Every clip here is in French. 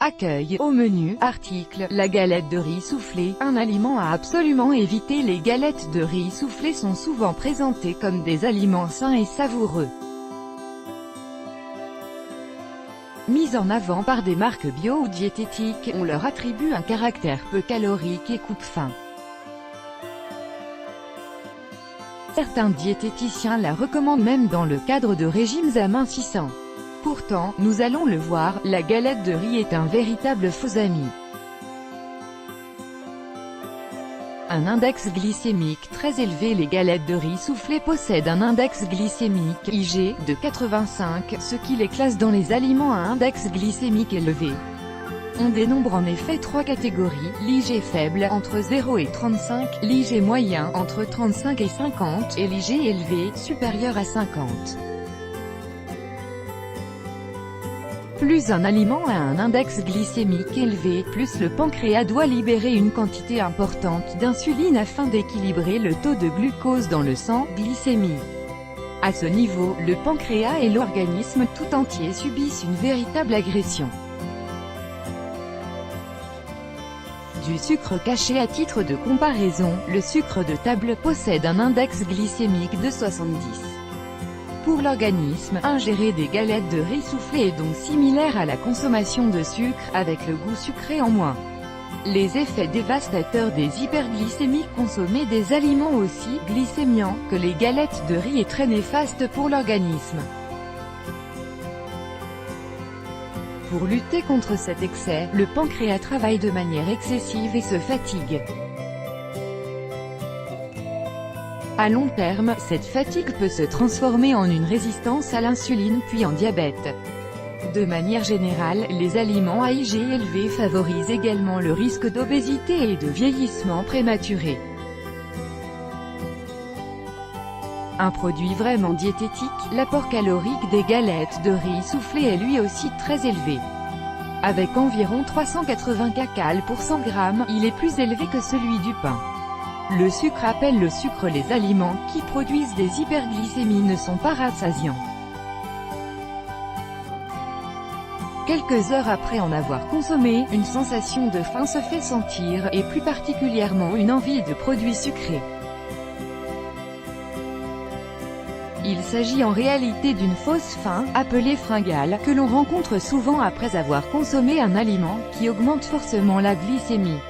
Accueil. Au menu, article, la galette de riz soufflé, un aliment à absolument éviter. Les galettes de riz soufflé sont souvent présentées comme des aliments sains et savoureux. Mises en avant par des marques bio ou diététiques, on leur attribue un caractère peu calorique et coupe-faim. Certains diététiciens la recommandent même dans le cadre de régimes amincissants. Pourtant, nous allons le voir, la galette de riz est un véritable faux ami. Un index glycémique très élevé. Les galettes de riz soufflé possèdent un index glycémique IG de 85, ce qui les classe dans les aliments à index glycémique élevé. On dénombre en effet trois catégories: l'IG faible, entre 0 et 35, l'IG moyen, entre 35 et 50, et l'IG élevé, supérieur à 50. Plus un aliment a un index glycémique élevé, plus le pancréas doit libérer une quantité importante d'insuline afin d'équilibrer le taux de glucose dans le sang, glycémie. À ce niveau, le pancréas et l'organisme tout entier subissent une véritable agression. Du sucre caché. À titre de comparaison, le sucre de table possède un index glycémique de 70. Pour l'organisme, ingérer des galettes de riz soufflé est donc similaire à la consommation de sucre, avec le goût sucré en moins. Les effets dévastateurs des hyperglycémies. Consommer des aliments aussi glycémiants que les galettes de riz est très néfaste pour l'organisme. Pour lutter contre cet excès, le pancréas travaille de manière excessive et se fatigue. À long terme, cette fatigue peut se transformer en une résistance à l'insuline puis en diabète. De manière générale, les aliments à IG élevé favorisent également le risque d'obésité et de vieillissement prématuré. Un produit vraiment diététique, l'apport calorique des galettes de riz soufflé est lui aussi très élevé. Avec environ 380 kcal pour 100 g, il est plus élevé que celui du pain. Le sucre. Appelle le sucre. Les aliments qui produisent des hyperglycémies ne sont pas rassasiants. Quelques heures après en avoir consommé, une sensation de faim se fait sentir, et plus particulièrement une envie de produits sucrés. Il s'agit en réalité d'une fausse faim, appelée fringale, que l'on rencontre souvent après avoir consommé un aliment, qui augmente forcément la glycémie.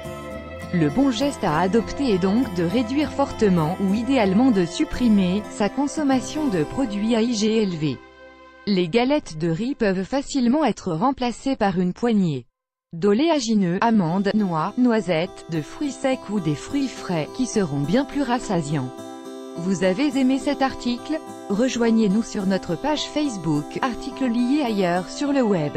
Le bon geste à adopter est donc de réduire fortement, ou idéalement de supprimer, sa consommation de produits à IG élevé. Les galettes de riz peuvent facilement être remplacées par une poignée d'oléagineux, amandes, noix, noisettes, de fruits secs ou des fruits frais, qui seront bien plus rassasiants. Vous avez aimé cet article? Rejoignez-nous sur notre page Facebook, article lié ailleurs sur le web.